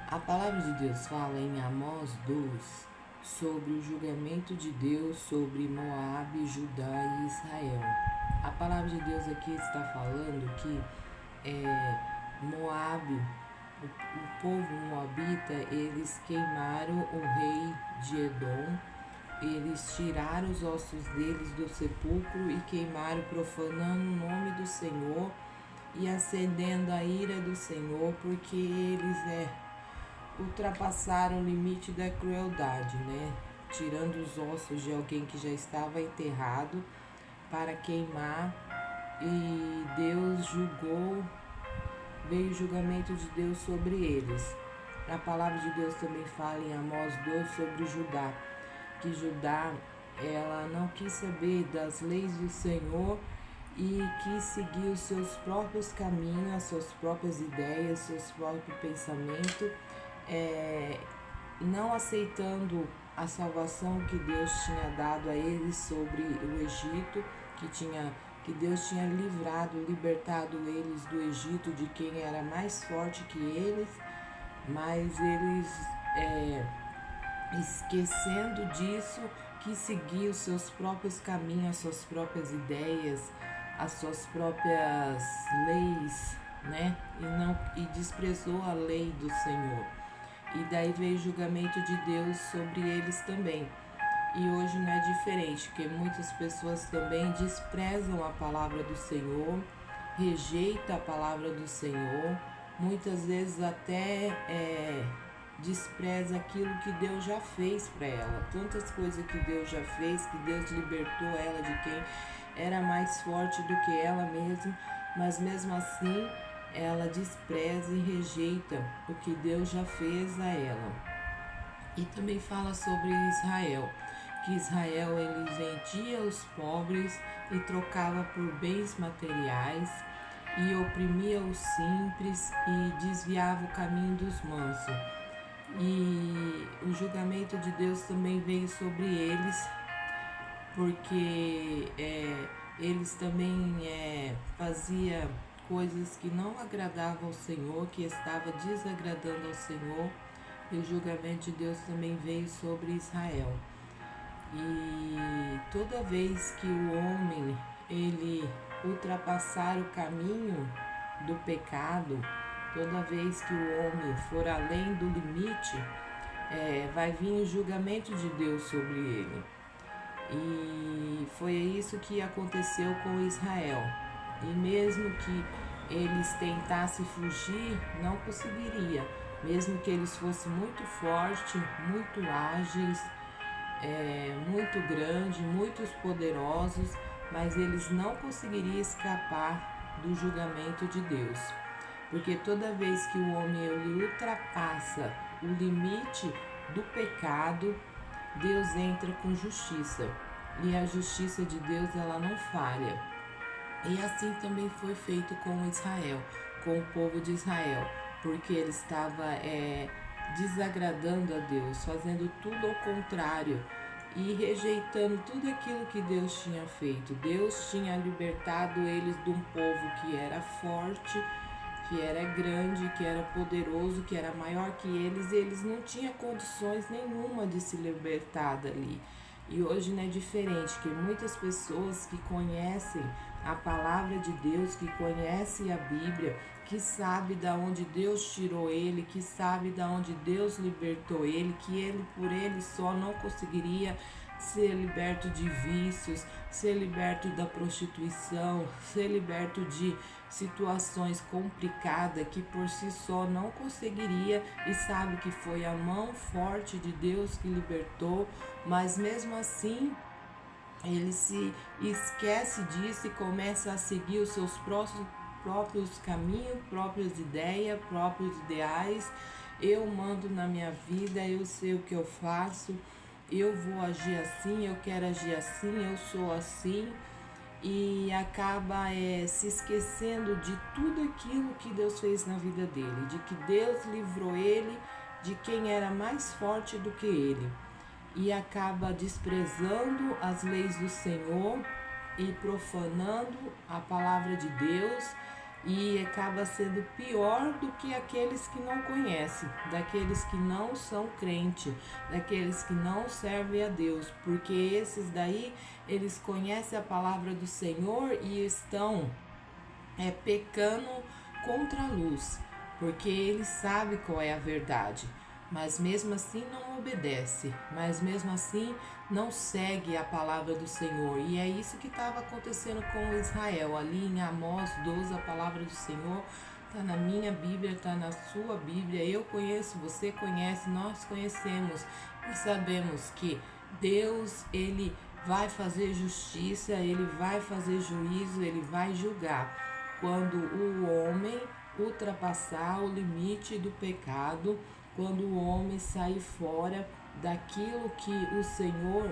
A palavra de Deus fala em Amós 2 sobre o julgamento de Deus sobre Moabe, Judá e Israel. A palavra de Deus aqui está falando que Moabe, o povo moabita, eles queimaram o rei de Edom, eles tiraram os ossos deles do sepulcro e queimaram, profanando o nome do Senhor e acendendo a ira do Senhor, porque eles ultrapassaram o limite da crueldade, né? Tirando os ossos de alguém que já estava enterrado para queimar, e Deus julgou, veio o julgamento de Deus sobre eles. A palavra de Deus também fala em Amós 2 sobre Judá, que Judá, ela não quis saber das leis do Senhor e quis seguir os seus próprios caminhos, as suas próprias ideias, seus próprios pensamentos, não aceitando a salvação que Deus tinha dado a eles sobre o Egito, que Deus tinha libertado eles do Egito, de quem era mais forte que eles, mas eles, esquecendo disso, quis seguir os seus próprios caminhos, as suas próprias ideias, as suas próprias leis, né? E desprezou a lei do Senhor. E daí veio o julgamento de Deus sobre eles também. E hoje não é diferente, porque muitas pessoas também desprezam a palavra do Senhor, rejeitam a palavra do Senhor, muitas vezes até despreza aquilo que Deus já fez para ela. Tantas coisas que Deus já fez, que Deus libertou ela de quem era mais forte do que ela mesma, mas mesmo assim ela despreza e rejeita o que Deus já fez a ela. E também fala sobre Israel, que Israel ele vendia os pobres e trocava por bens materiais e oprimia os simples e desviava o caminho dos mansos. E o julgamento de Deus também veio sobre eles, porque eles também faziam coisas que não agradavam ao Senhor, que estava desagradando ao Senhor, e o julgamento de Deus também veio sobre Israel. E toda vez que o homem ele ultrapassar o caminho do pecado, toda vez que o homem for além do limite, vai vir o julgamento de Deus sobre ele. E foi isso que aconteceu com Israel. E mesmo que eles tentassem fugir, não conseguiria. Mesmo que eles fossem muito fortes, muito ágeis, muito grandes, muito poderosos, mas eles não conseguiriam escapar do julgamento de Deus. Porque toda vez que o homem ele ultrapassa o limite do pecado, Deus entra com justiça. E a justiça de Deus ela não falha. E assim também foi feito com Israel, com o povo de Israel, porque ele estava desagradando a Deus, fazendo tudo ao contrário e rejeitando tudo aquilo que Deus tinha feito. Deus tinha libertado eles de um povo que era forte, que era grande, que era poderoso, que era maior que eles, e eles não tinham condições nenhuma de se libertar dali. E hoje não é diferente, que muitas pessoas que conhecem a palavra de Deus, que conhecem a Bíblia, que sabe da onde Deus tirou ele, que sabe da onde Deus libertou ele, que ele por ele só não conseguiria ser liberto de vícios, ser liberto da prostituição, ser liberto de situações complicadas que por si só não conseguiria, e sabe que foi a mão forte de Deus que libertou, mas mesmo assim ele se esquece disso e começa a seguir os seus próprios caminhos, próprias ideias, próprios ideais. Eu mando na minha vida, eu sei o que eu faço, eu vou agir assim, eu quero agir assim, eu sou assim, e acaba se esquecendo de tudo aquilo que Deus fez na vida dele, de que Deus livrou ele de quem era mais forte do que ele, e acaba desprezando as leis do Senhor e profanando a palavra de Deus e acaba sendo pior do que aqueles que não conhecem, daqueles que não são crentes, daqueles que não servem a Deus, porque esses daí, eles conhecem a palavra do Senhor e estão pecando contra a luz, porque eles sabem qual é a verdade, mas mesmo assim não obedece, mas mesmo assim não segue a palavra do Senhor. E é isso que estava acontecendo com Israel. Ali em Amós 12, a palavra do Senhor está na minha Bíblia, está na sua Bíblia. Eu conheço, você conhece, nós conhecemos e sabemos que Deus, ele vai fazer justiça, ele vai fazer juízo, ele vai julgar quando o homem ultrapassar o limite do pecado, quando o homem sair fora daquilo que o Senhor,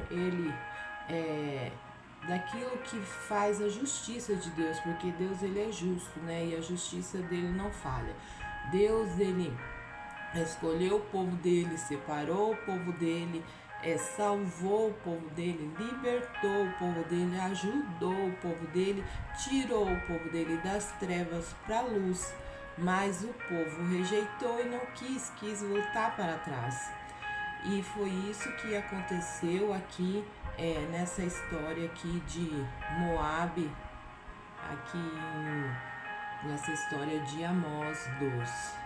daquilo que faz a justiça de Deus, porque Deus, ele é justo, né? E a justiça dele não falha. Deus, ele escolheu o povo dele, separou o povo dele, salvou o povo dele, libertou o povo dele, ajudou o povo dele, tirou o povo dele das trevas para a luz, mas o povo rejeitou e não quis voltar para trás. E foi isso que aconteceu aqui nessa história aqui de Moabe, aqui nessa história de Amós 12.